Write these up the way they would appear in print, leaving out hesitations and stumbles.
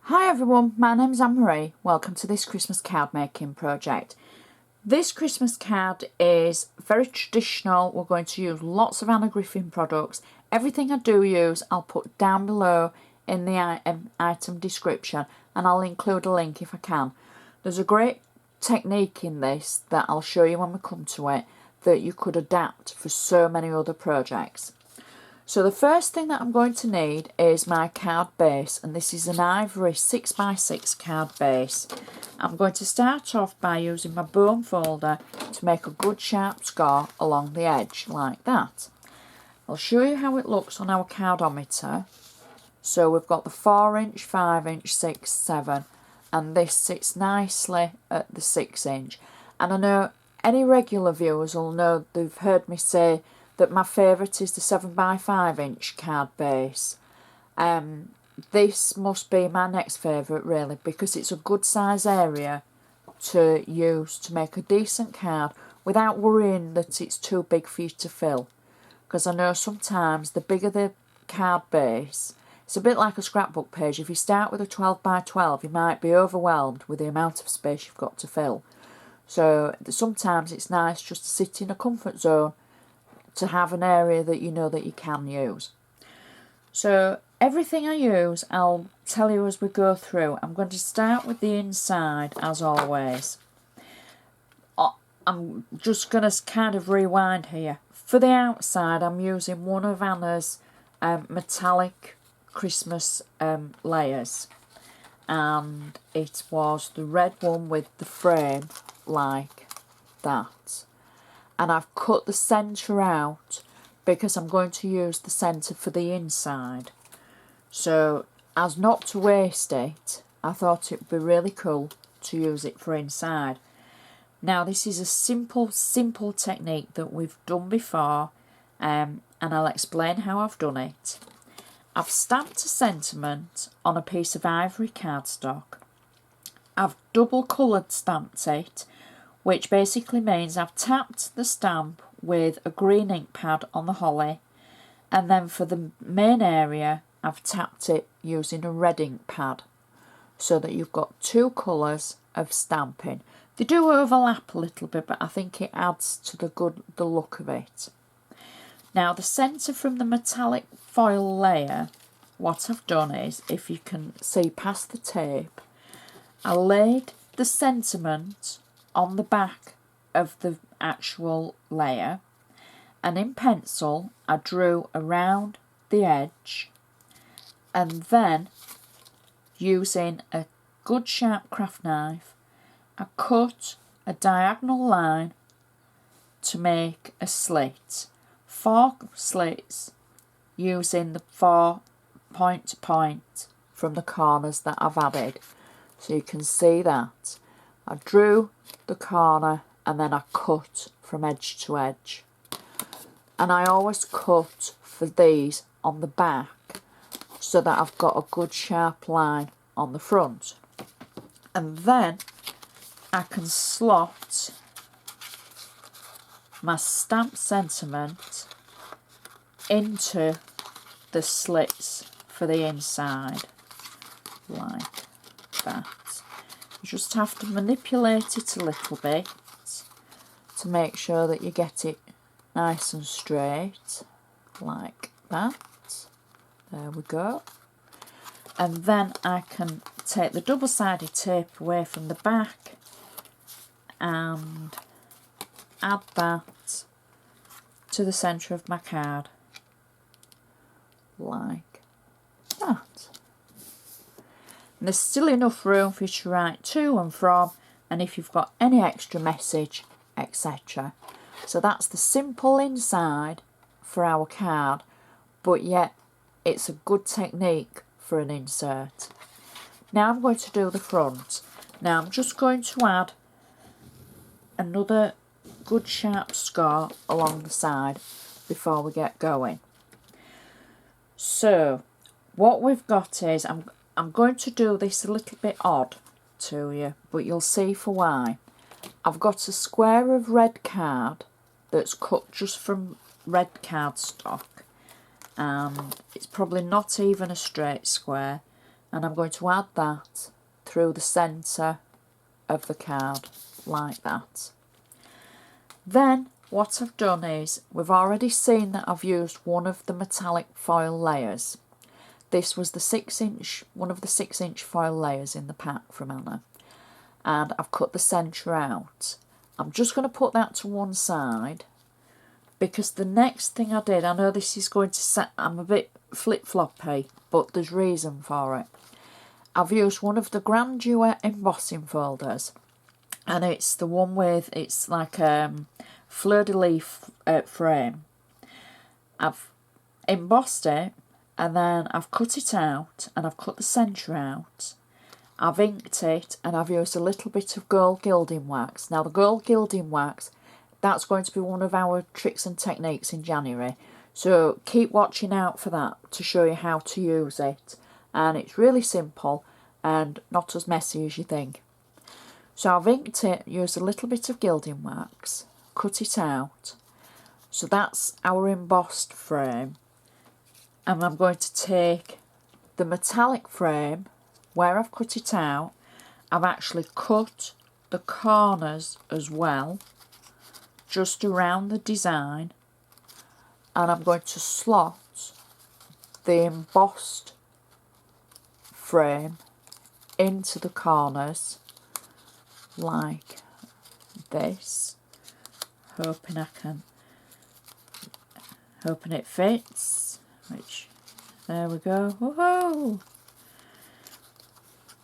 Hi everyone, my name's Anne-Marie. Welcome to this Christmas card making project. This Christmas card is very traditional. We're going to use lots of Anna Griffin products. Everything I do use I'll put down below in the item description, and I'll include a link if I can. There's a great technique in this that I'll show you when we come to it that you could adapt for so many other projects. So the first thing that I'm going to need is my card base, and this is an Ivory 6x6 card base. I'm going to start off by using my bone folder to make a good sharp score along the edge like that. I'll show you how it looks on our cardometer. So we've got the 4-inch, 5-inch, 6, 7, and this sits nicely at the 6-inch. And I know any regular viewers will know, they've heard me say that my favourite is the 7x5-inch card base. This must be my next favourite really, because it's a good size area to use to make a decent card without worrying that it's too big for you to fill. Because I know sometimes the bigger the card base, it's a bit like a scrapbook page. If you start with a 12x12, you might be overwhelmed with the amount of space you've got to fill. So sometimes it's nice just to sit in a comfort zone, to have an area that you know that you can use. So everything I use I'll tell you as we go through. I'm going to start with the inside as always. I'm just going to kind of rewind here. For the outside I'm using one of Anna's metallic Christmas layers, and it was the red one with the frame like that. And I've cut the centre out because I'm going to use the centre for the inside. So as not to waste it, I thought it would be really cool to use it for inside. Now this is a simple technique that we've done before, and I'll explain how I've done it. I've stamped a sentiment on a piece of ivory cardstock. I've double coloured stamped it, which basically means I've tapped the stamp with a green ink pad on the holly, and then for the main area I've tapped it using a red ink pad, so that you've got two colours of stamping. They do overlap a little bit, but I think it adds to the look of it. Now the centre from the metallic foil layer, what I've done is, if you can see past the tape, I laid the sentiment on the back of the actual layer, and in pencil I drew around the edge, and then using a good sharp craft knife I cut a diagonal line to make a slit, 4 slits using the 4 point to point from the corners that I've added. So you can see that I drew the corner and then I cut from edge to edge. And I always cut for these on the back so that I've got a good sharp line on the front. And then I can slot my stamp sentiment into the slits for the inside like that. You just have to manipulate it a little bit to make sure that you get it nice and straight like that. There we go. And then I can take the double-sided tape away from the back and add that to the centre of my card like that. And there's still enough room for you to write to and from, and if you've got any extra message, etc. So that's the simple inside for our card, but yet it's a good technique for an insert. Now I'm going to do the front. Now I'm just going to add another good sharp score along the side before we get going. So what we've got is, I'm going to do this a little bit odd to you, but you'll see for why. I've got a square of red card that's cut just from red cardstock, and it's probably not even a straight square, and I'm going to add that through the centre of the card like that. Then what I've done is, we've already seen that I've used one of the metallic foil layers. This was the 6-inch, one of the 6-inch foil layers in the pack from Anna, and I've cut the centre out. I'm just going to put that to one side, because the next thing I did, I know this is going to set, I'm a bit flip-floppy, but there's reason for it. I've used one of the Grand Duet embossing folders, and it's the one with, it's like fleur-de-lis frame. I've embossed it, and then I've cut it out, and I've cut the centre out. I've inked it, and I've used a little bit of gold gilding wax. Now the gold gilding wax, that's going to be one of our tricks and techniques in January. So keep watching out for that to show you how to use it. And it's really simple and not as messy as you think. So I've inked it, used a little bit of gilding wax, cut it out. So that's our embossed frame. And I'm going to take the metallic frame, where I've cut it out, I've actually cut the corners as well, just around the design, and I'm going to slot the embossed frame into the corners like this, hoping it fits, which, there we go. Woohoo!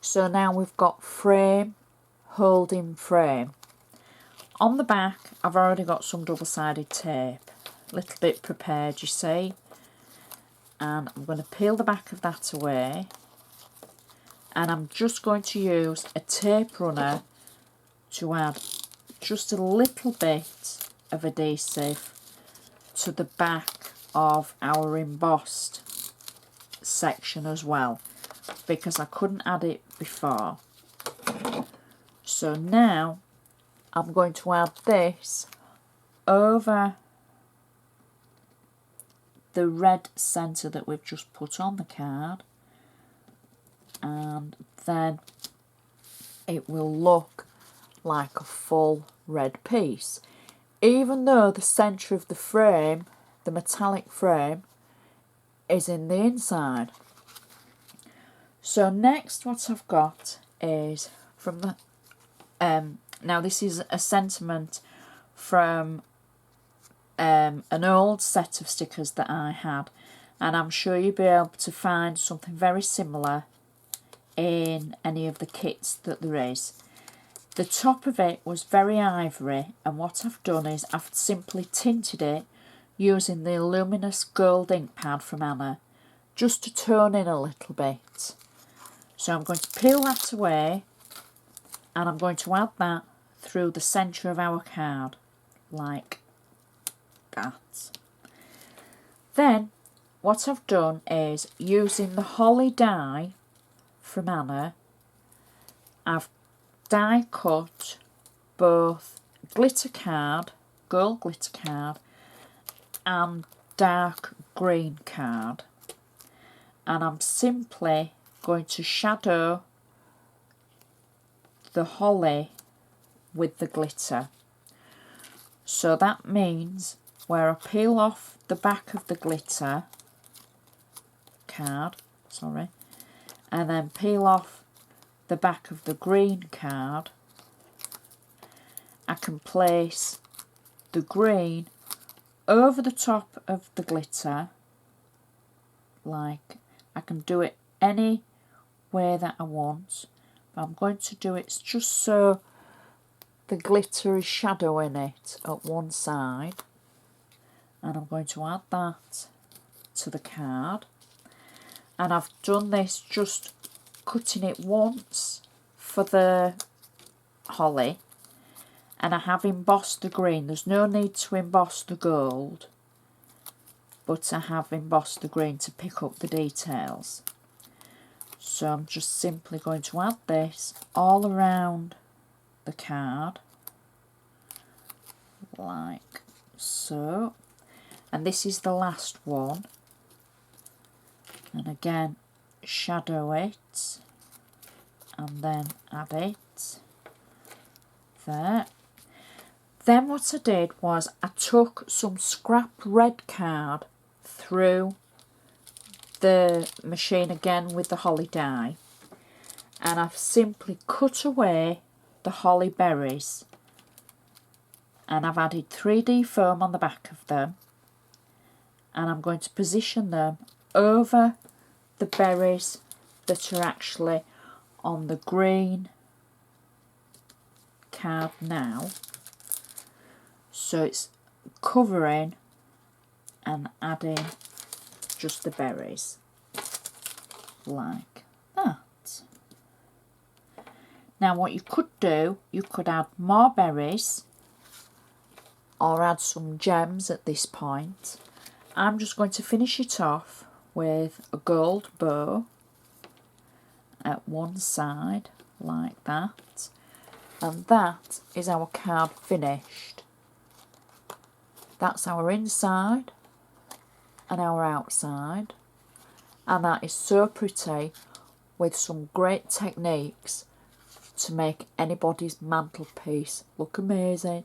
So now we've got frame holding frame. On the back, I've already got some double-sided tape, a little bit prepared, you see, and I'm going to peel the back of that away, and I'm just going to use a tape runner to add just a little bit of adhesive to the back of our embossed section as well, because I couldn't add it before. So now I'm going to add this over the red centre that we've just put on the card, and then it will look like a full red piece, even though the centre of the frame, the metallic frame, is in the inside. So next what I've got is from the now this is a sentiment from an old set of stickers that I had, and I'm sure you'll be able to find something very similar in any of the kits that there is. The top of it was very ivory, and what I've done is I've simply tinted it using the luminous gold ink pad from Anna, just to tone in a little bit. So I'm going to peel that away, and I'm going to add that through the centre of our card, like that. Then what I've done is, using the holly die from Anna, I've die cut both glitter card, gold glitter card, and dark green card, and I'm simply going to shadow the holly with the glitter. So that means where I peel off the back of the glitter card, and then peel off the back of the green card, I can place the green over the top of the glitter, like I can do it any way that I want, but I'm going to do it just so the glitter is shadowing it at one side, and I'm going to add that to the card. And I've done this just cutting it once for the holly, and I have embossed the green. There's no need to emboss the gold, but I have embossed the green to pick up the details. So I'm just simply going to add this all around the card, like so. And this is the last one. And again, shadow it and then add it there. Then what I did was I took some scrap red card through the machine again with the holly die, and I've simply cut away the holly berries, and I've added 3D foam on the back of them, and I'm going to position them over the berries that are actually on the green card now, so it's covering and adding just the berries like that. Now what you could do, you could add more berries or add some gems at this point. I'm just going to finish it off with a gold bow at one side like that, and that is our card finished. That's our inside and our outside, and that is so pretty, with some great techniques to make anybody's mantelpiece look amazing.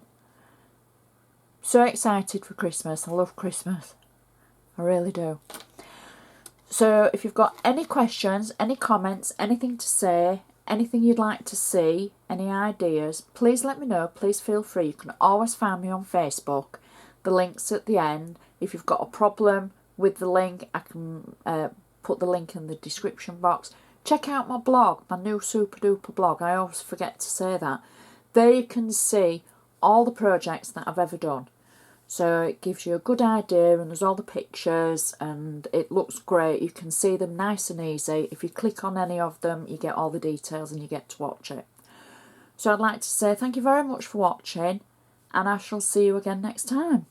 So excited for Christmas. I love Christmas, I really do. So if you've got any questions, any comments, anything to say, anything you'd like to see, any ideas, please let me know. Please feel free. You can always find me on Facebook. The link's at the end. If you've got a problem with the link, I can put the link in the description box. Check out my blog, my new super duper blog. I always forget to say that. There you can see all the projects that I've ever done. So it gives you a good idea, and there's all the pictures and it looks great. You can see them nice and easy. If you click on any of them, you get all the details and you get to watch it. So I'd like to say thank you very much for watching, and I shall see you again next time.